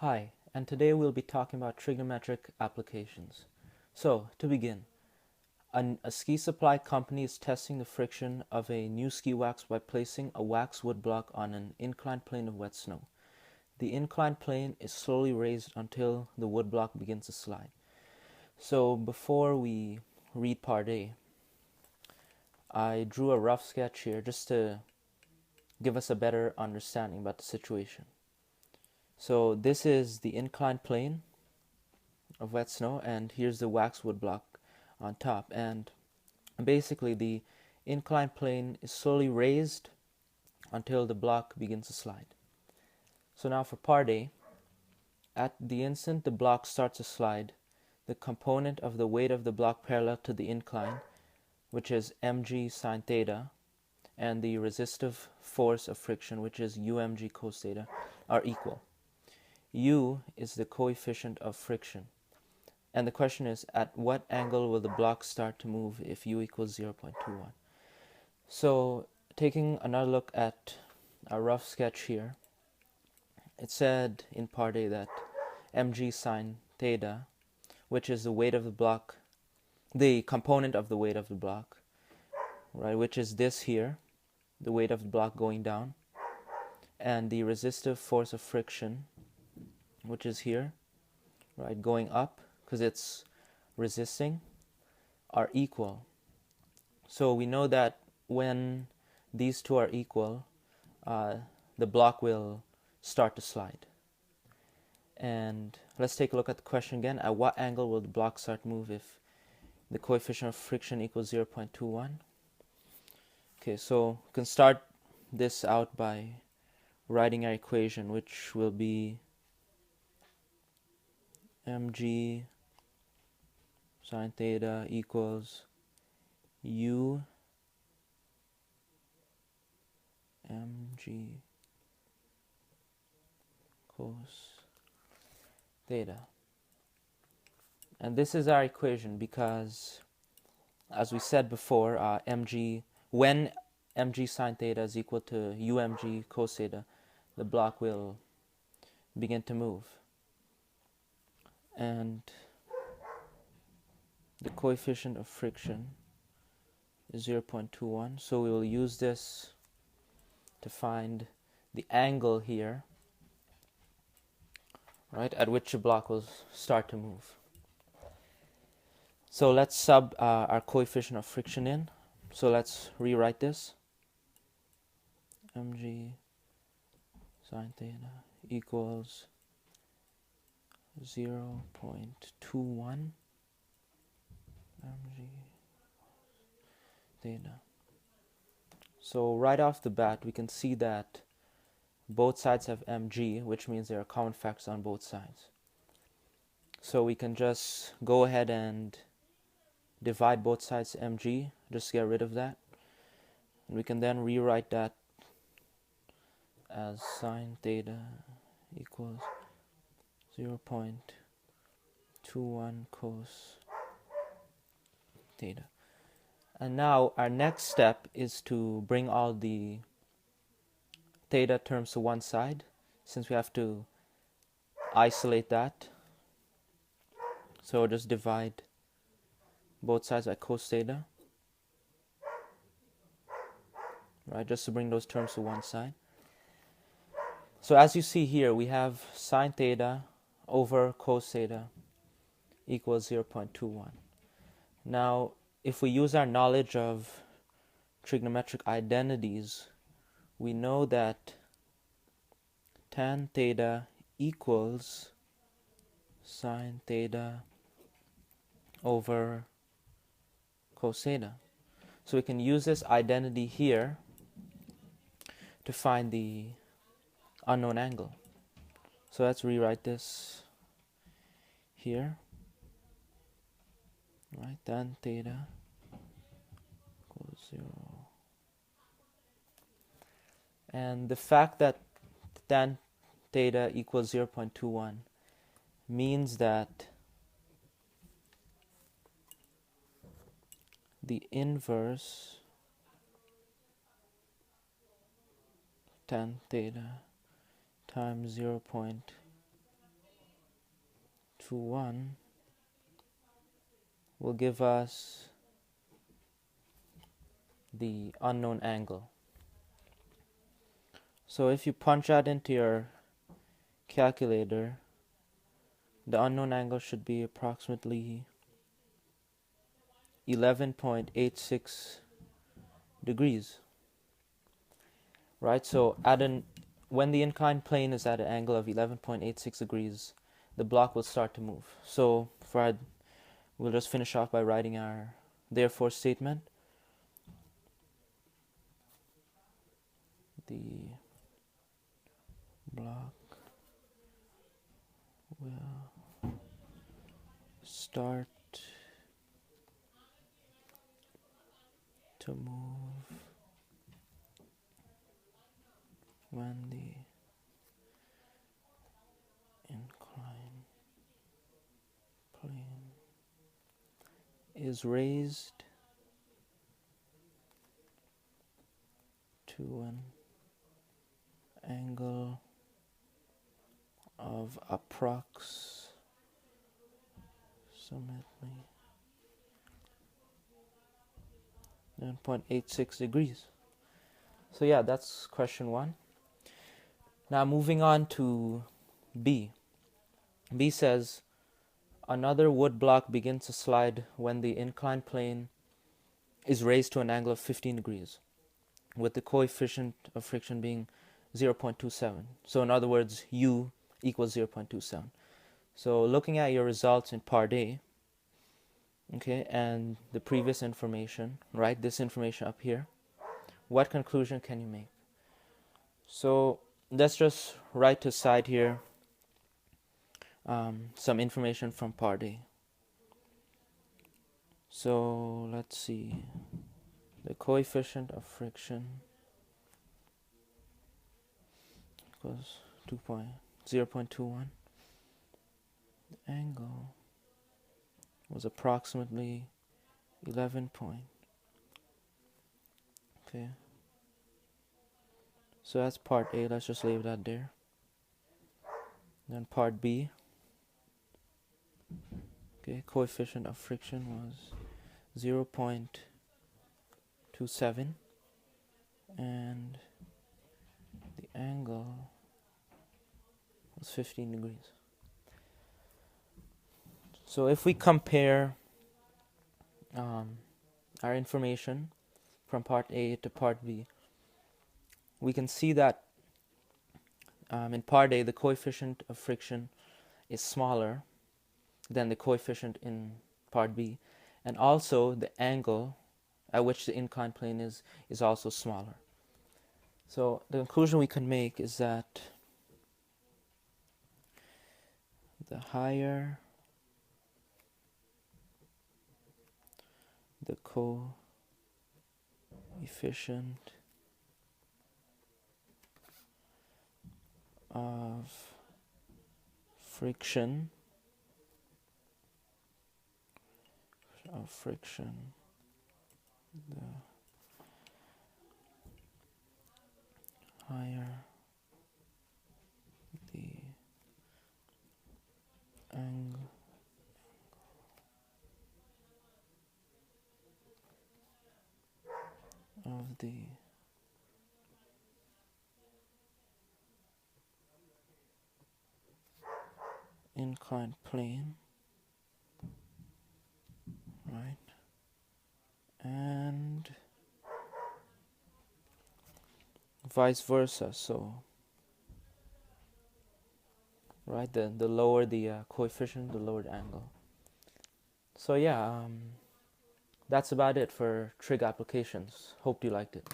Hi, and today we'll be talking about trigonometric applications. So, to begin, a ski supply company is testing the friction of a new ski wax by placing a wax wood block on an inclined plane of wet snow. The inclined plane is slowly raised until the wood block begins to slide. So, before we read part A, I drew a rough sketch here just to give us a better understanding about the situation. So this is the inclined plane of wet snow, and here's the waxwood block on top. And basically the inclined plane is slowly raised until the block begins to slide. So now for part A, at the instant the block starts to slide, the component of the weight of the block parallel to the incline, which is mg sine theta, and the resistive force of friction, which is umg cos theta, are equal. U is the coefficient of friction. And the question is, at what angle will the block start to move if u equals 0.21? So, taking another look at a rough sketch here, it said in part A that mg sine theta, which is the weight of the block, the component of the weight of the block, right, which is this here, the weight of the block going down, and the resistive force of friction, which is here, right, going up, because it's resisting, are equal. So we know that when these two are equal, the block will start to slide. And let's take a look at the question again. At what angle will the block start to move if the coefficient of friction equals 0.21? Okay, so we can start this out by writing our equation, which will be mg sine theta equals u mg cos theta. And this is our equation because, as we said before, when mg sine theta is equal to umg cos theta, the block will begin to move. And the coefficient of friction is 0.21, so we will use this to find the angle here, right, at which the block will start to move. So let's sub our coefficient of friction in. So let's rewrite this. Mg sine theta equals 0.21 mg theta. So right off the bat, we can see that both sides have mg, which means there are common factors on both sides. So we can just go ahead and divide both sides to mg, just get rid of that. And we can then rewrite that as sine theta equals 0.21 cos theta. And now our next step is to bring all the theta terms to one side, since we have to isolate that. So just divide both sides by cos theta, right, just to bring those terms to one side. So as you see here, we have sine theta over cos theta equals 0.21. Now, if we use our knowledge of trigonometric identities, we know that tan theta equals sine theta over cos theta. So we can use this identity here to find the unknown angle. So let's rewrite this here. Right, tan theta equals 0. And the fact that tan theta equals 0.21 means that the inverse tan theta times 0.21 to 1 will give us the unknown angle. So if you punch that into your calculator, the unknown angle should be approximately 11.86 degrees. Right, so when the inclined plane is at an angle of 11.86 degrees, the block will start to move. So we'll just finish off by writing our therefore statement. The block will start to move when the inclined plane is raised to an angle of approximately 9.86 degrees. So yeah, that's question 1. Now moving on to B. B says, another wood block begins to slide when the inclined plane is raised to an angle of 15 degrees, with the coefficient of friction being 0.27. So in other words, U equals 0.27. So looking at your results in part A, okay, and the previous information, right, this information up here, what conclusion can you make? So let's just write aside here some information from part A. So let's see, the coefficient of friction equals 0.21. The angle was approximately 11 point. Okay. So that's part A. Let's just leave that there. Then part B. Okay, coefficient of friction was 0.27 and the angle was 15 degrees. So if we compare our information from part A to part B, we can see that in part A the coefficient of friction is smaller than the coefficient in part B, and also the angle at which the inclined plane is also smaller. So the conclusion we can make is that the higher the coefficient of friction the higher the angle of the inclined plane, right, and vice versa. So right, the lower the coefficient, the lower the angle. So yeah, that's about it for trig applications. Hope you liked it.